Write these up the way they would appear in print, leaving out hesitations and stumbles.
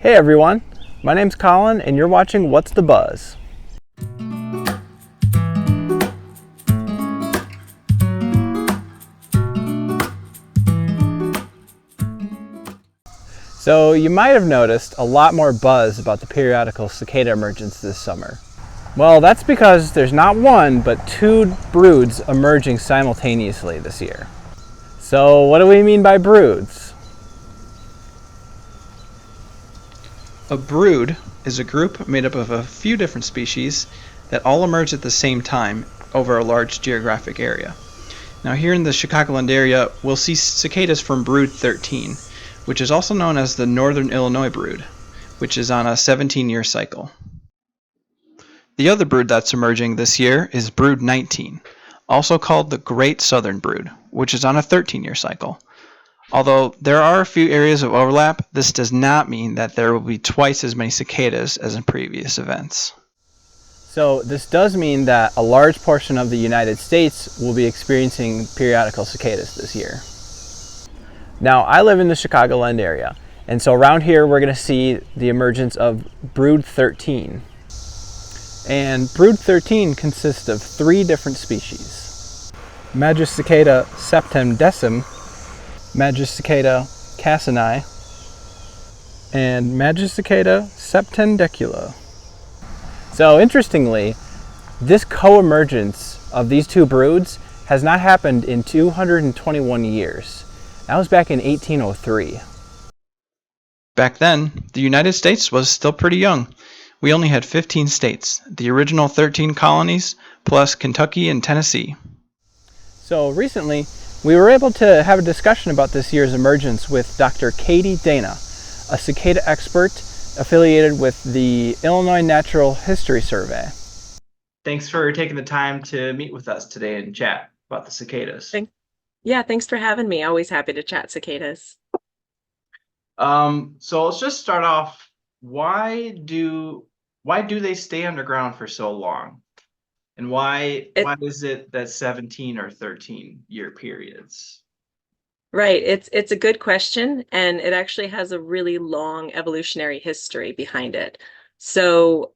Hey everyone, my name's Colin and you're watching What's the Buzz? So you might have noticed a lot more buzz about the periodical cicada emergence this summer. Well, that's because there's not one, but two broods emerging simultaneously this year. So what do we mean by broods? A brood is a group made up of a few different species that all emerge at the same time over a large geographic area. Now here in the Chicagoland area, we'll see cicadas from brood 13, which is also known as the Northern Illinois brood, which is on a 17-year cycle. The other brood that's emerging this year is brood 19, also called the Great Southern brood, which is on a 13-year cycle. Although there are a few areas of overlap, this does not mean that there will be twice as many cicadas as in previous events. So this does mean that a large portion of the United States will be experiencing periodical cicadas this year. Now, I live in the Chicagoland area, and so around here we're going to see the emergence of brood 13. And brood 13 consists of three different species: Magicicada septemdecim, Magicicada cassini, and Magicicada septendecula. So interestingly, this co-emergence of these two broods has not happened in 221 years. That was back in 1803. Back then, the United States was still pretty young. We only had 15 states, the original 13 colonies, plus Kentucky and Tennessee. So recently, we were able to have a discussion about this year's emergence with Dr. Katie Dana, a cicada expert affiliated with the Illinois Natural History Survey. Thanks for taking the time to meet with us today and chat about the cicadas. Yeah, thanks for having me. Always happy to chat cicadas. So let's just start off. Why do they stay underground for so long? And why is it that 17 or 13-year periods? Right. It's a good question, and it actually has a really long evolutionary history behind it. So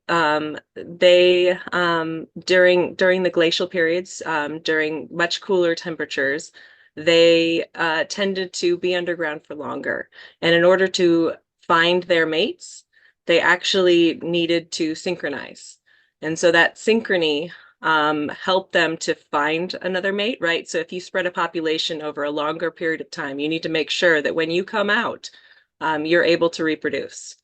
they during the glacial periods, during much cooler temperatures, they tended to be underground for longer. And in order to find their mates, they actually needed to synchronize. And so that synchrony help them to find another mate, right? So if you spread a population over a longer period of time, you need to make sure that when you come out, you're able to reproduce.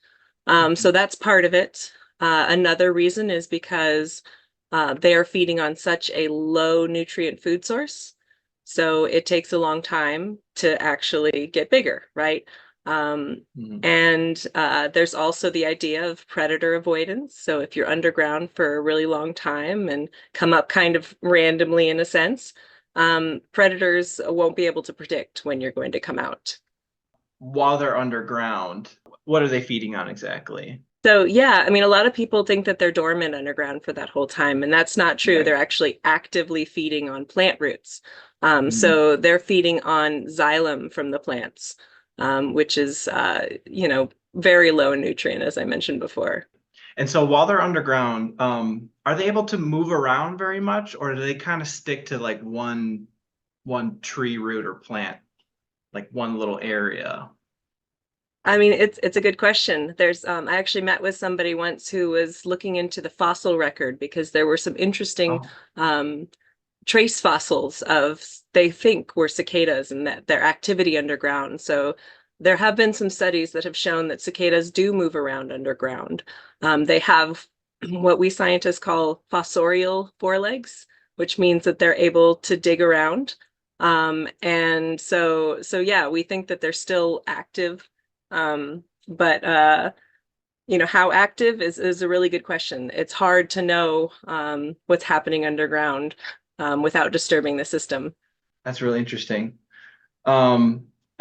So that's part of it. Another reason is because they are feeding on such a low nutrient food source. So it takes a long time to actually get bigger, right? And there's also the idea of predator avoidance. So if you're underground for a really long time and come up kind of randomly in a sense, predators won't be able to predict when you're going to come out. While they're underground, what are they feeding on exactly? So yeah, I mean, a lot of people think that they're dormant underground for that whole time, and that's not true. Right. They're actually actively feeding on plant roots. So they're feeding on xylem from the plants. Which is, very low in nutrient, as I mentioned before. And so while they're underground, are they able to move around very much, or do they kind of stick to like one tree root or plant, like one little area? I mean, it's a good question. There's I actually met with somebody once who was looking into the fossil record because there were some interesting trace fossils of, they think, were cicadas and that their activity underground. So there have been some studies that have shown that cicadas do move around underground. They have what we scientists call fossorial forelegs, which means that they're able to dig around. And so yeah, we think that they're still active. But how active is a really good question. It's hard to know what's happening underground without disturbing the system. That's really interesting. And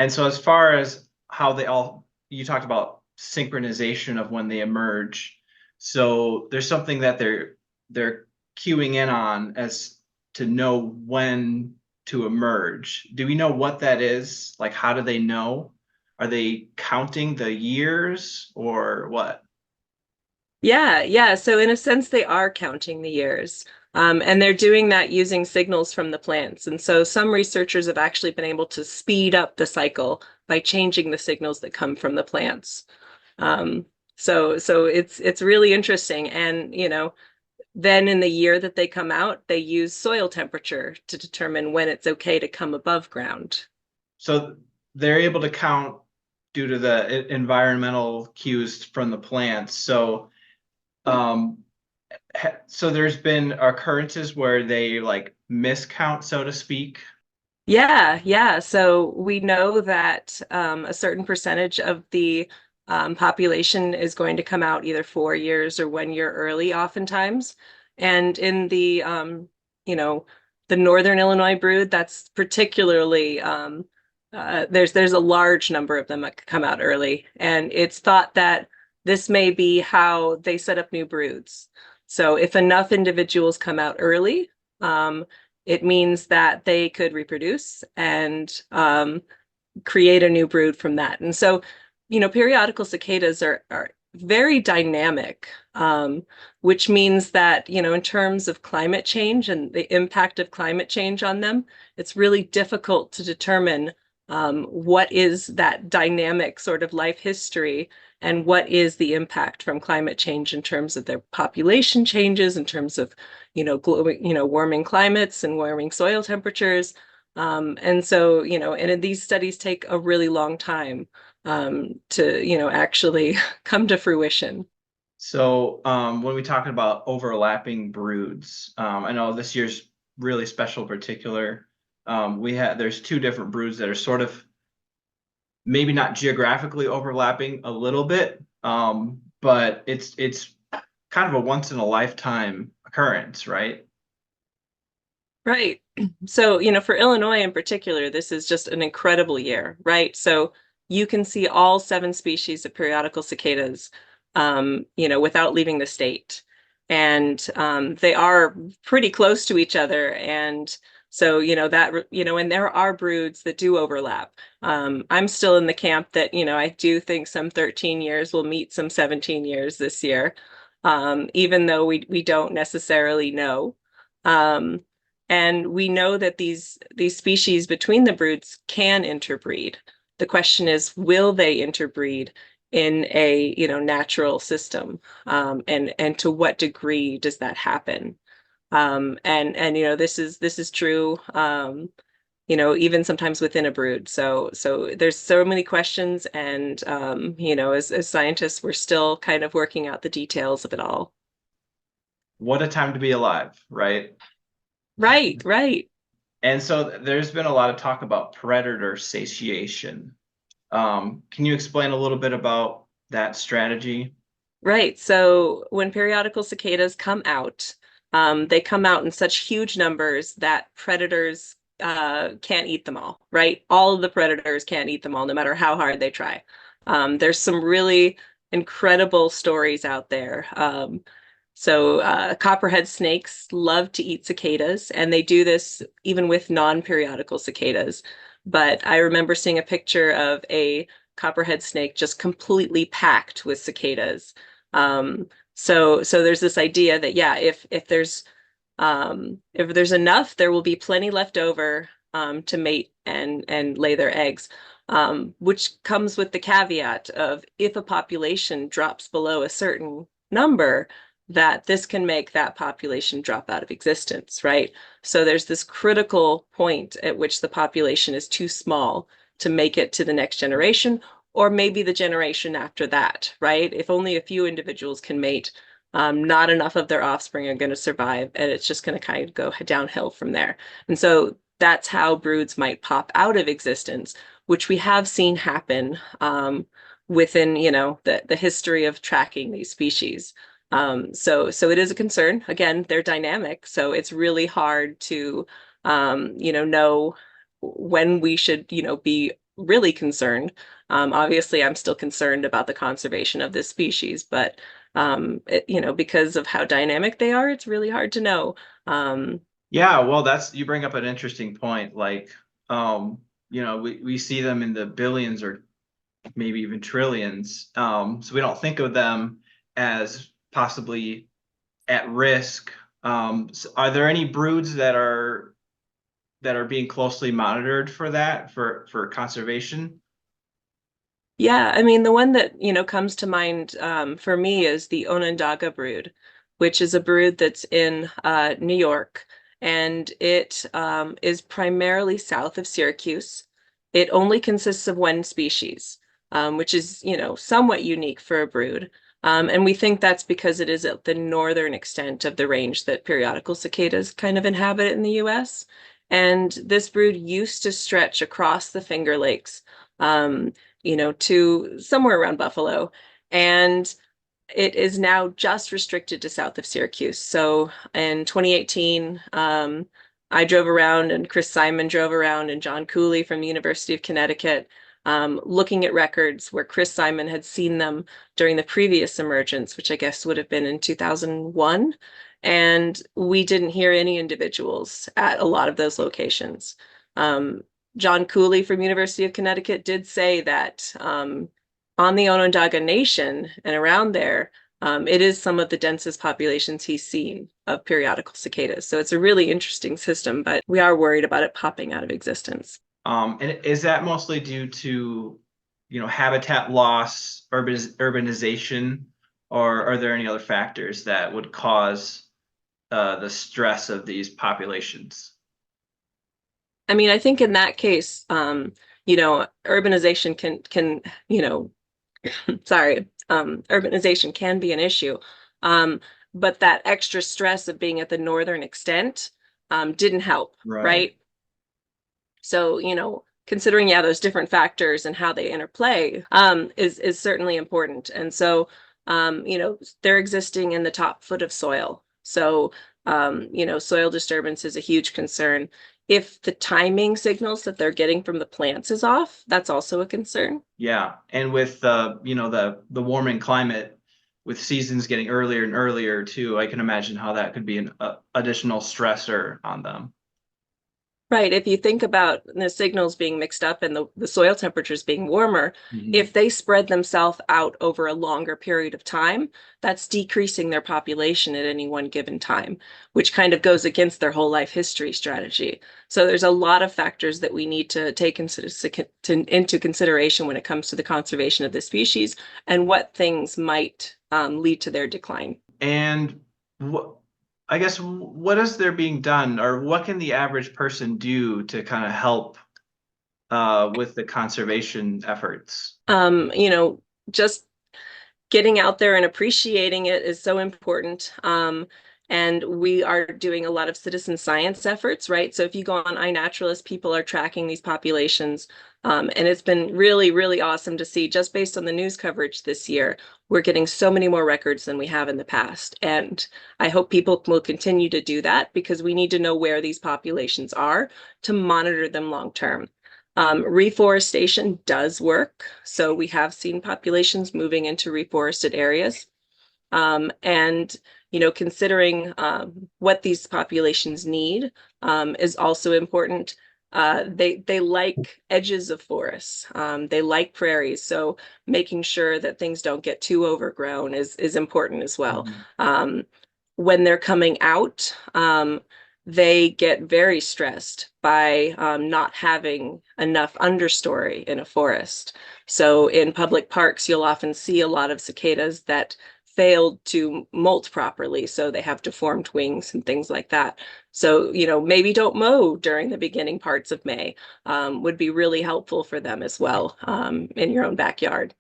so as far as how you talked about synchronization of when they emerge. So there's something that they're queuing in on as to know when to emerge. Do we know what that is? Like, how do they know? are they counting the years or what? Yeah, yeah. So in a sense, they are counting the years. And they're doing that using signals from the plants. And so some researchers have actually been able to speed up the cycle by changing the signals that come from the plants. Um, so it's really interesting. And then in the year that they come out, they use soil temperature to determine when it's okay to come above ground. So they're able to count due to the environmental cues from the plants. Um, so there's been occurrences where they like miscount, so to speak. Yeah, yeah. So we know that a certain percentage of the population is going to come out either 4 years or 1 year early, oftentimes. And in you know, the Northern Illinois brood, that's particularly there's a large number of them that come out early, and it's thought that this may be how they set up new broods. So if enough individuals come out early, um, it means that they could reproduce and create a new brood from that. And so, periodical cicadas are very dynamic, which means that, in terms of climate change and the impact of climate change on them, it's really difficult to determine what is that dynamic sort of life history and what is the impact from climate change in terms of their population changes, in terms of, warming climates and warming soil temperatures. And so, and these studies take a really long time to, actually come to fruition. So when we talk about overlapping broods, I know this year's really special, particular. There's two different broods that are sort of maybe not geographically overlapping a little bit, but it's kind of a once in a lifetime occurrence, right? Right. So, for Illinois in particular, this is just an incredible year, right? So you can see all 7 species of periodical cicadas, without leaving the state. And they are pretty close to each other. And so, and there are broods that do overlap. I'm still in the camp that, I do think some 13 years will meet some 17 years this year, even though we don't necessarily know. Um, and we know that these species between the broods can interbreed. The question is, will they interbreed in a natural system? And to what degree does that happen? And this is true. Even sometimes within a brood. So there's so many questions, and as scientists, we're still kind of working out the details of it all. What a time to be alive, right? Right, right. And so there's been a lot of talk about predator satiation. Can you explain a little bit about that strategy? Right. So when periodical cicadas come out, they come out in such huge numbers that predators can't eat them all, right? All of the predators can't eat them all, no matter how hard they try. There's some really incredible stories out there. So copperhead snakes love to eat cicadas, and they do this even with non-periodical cicadas. But I remember seeing a picture of a copperhead snake just completely packed with cicadas. So there's this idea that, yeah, if there's enough, there will be plenty left over to mate and lay their eggs. Which comes with the caveat of, if a population drops below a certain number, that this can make that population drop out of existence, right? So there's this critical point at which the population is too small to make it to the next generation, or maybe the generation after that, right? If only a few individuals can mate, not enough of their offspring are going to survive, and it's just going to kind of go downhill from there. And so that's how broods might pop out of existence, which we have seen happen within, the history of tracking these species. So it is a concern. Again, they're dynamic, so it's really hard to, know when we should, be really concerned. Obviously, I'm still concerned about the conservation of this species, but because of how dynamic they are, it's really hard to know. Um, Yeah, well, you bring up an interesting point. Like, we see them in the billions or maybe even trillions. So we don't think of them as possibly at risk. So are there any broods that are being closely monitored for that, for conservation? Yeah, I mean, the one that, comes to mind for me is the Onondaga brood, which is a brood that's in New York, and it is primarily south of Syracuse. It only consists of one species, which is, somewhat unique for a brood. And we think that's because it is at the northern extent of the range that periodical cicadas kind of inhabit in the US. And this brood used to stretch across the Finger Lakes. To somewhere around Buffalo. And it is now just restricted to south of Syracuse. So in 2018, I drove around and Chris Simon drove around and John Cooley from the University of Connecticut, looking at records where Chris Simon had seen them during the previous emergence, which I guess would have been in 2001. And we didn't hear any individuals at a lot of those locations. John Cooley from University of Connecticut did say that on the Onondaga Nation and around there, it is some of the densest populations he's seen of periodical cicadas. So it's a really interesting system, but we are worried about it popping out of existence. And is that mostly due to, habitat loss, urbanization, or are there any other factors that would cause the stress of these populations? I mean, I think in that case, urbanization can, sorry, urbanization can be an issue. But that extra stress of being at the northern extent didn't help, right? So, considering, those different factors and how they interplay is certainly important. And so, they're existing in the top foot of soil. So, soil disturbance is a huge concern. If the timing signals that they're getting from the plants is off, that's also a concern. Yeah, and with the warming climate, with seasons getting earlier and earlier too, I can imagine how that could be an additional stressor on them. Right. If you think about the signals being mixed up and the soil temperatures being warmer, if they spread themselves out over a longer period of time, that's decreasing their population at any one given time, which kind of goes against their whole life history strategy. So there's a lot of factors that we need to take into consideration when it comes to the conservation of the species and what things might lead to their decline. And I guess what is there being done, or what can the average person do to kind of help with the conservation efforts? Just getting out there and appreciating it is so important. And we are doing a lot of citizen science efforts, right? So if you go on iNaturalist, people are tracking these populations. And it's been really, really awesome to see, just based on the news coverage this year, we're getting so many more records than we have in the past. And I hope people will continue to do that because we need to know where these populations are to monitor them long term. Reforestation does work. So we have seen populations moving into reforested areas. And considering what these populations need is also important. They like edges of forests. They like prairies. So making sure that things don't get too overgrown is important as well. When they're coming out, they get very stressed by not having enough understory in a forest. So in public parks, you'll often see a lot of cicadas that failed to molt properly, so they have deformed wings and things like that. So, maybe don't mow during the beginning parts of May would be really helpful for them as well in your own backyard.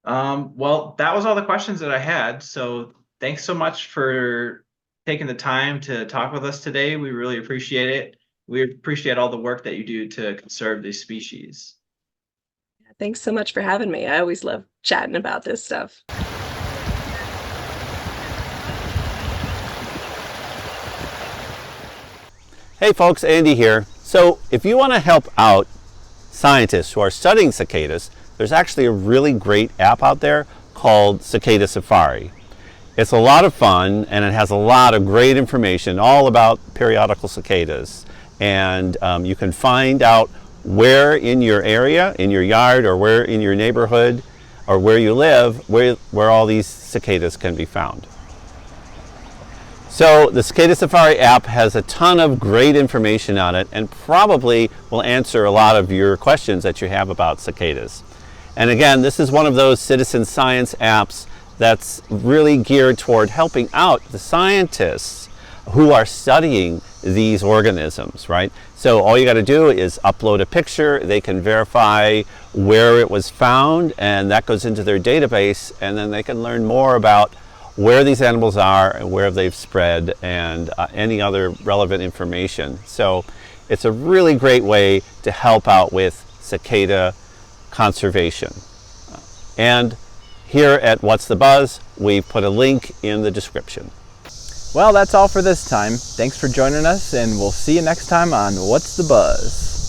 Well, that was all the questions that I had. So thanks so much for taking the time to talk with us today. We really appreciate it. We appreciate all the work that you do to conserve these species. Thanks so much for having me. I always love chatting about this stuff. Hey folks, Andy here. So if you want to help out scientists who are studying cicadas, there's actually a really great app out there called Cicada Safari. It's a lot of fun and it has a lot of great information all about periodical cicadas. And you can find out where in your area, in your yard, or where in your neighborhood, or where you live, where all these cicadas can be found. So the Cicada Safari app has a ton of great information on it and probably will answer a lot of your questions that you have about cicadas. And again, this is one of those citizen science apps that's really geared toward helping out the scientists who are studying these organisms, right? So all you got to do is upload a picture, they can verify where it was found, and that goes into their database, and then they can learn more about where these animals are and where they've spread and any other relevant information. So it's a really great way to help out with cicada conservation. And here at What's the Buzz, we put a link in the description. Well, that's all for this time. Thanks for joining us, and we'll see you next time on What's the Buzz.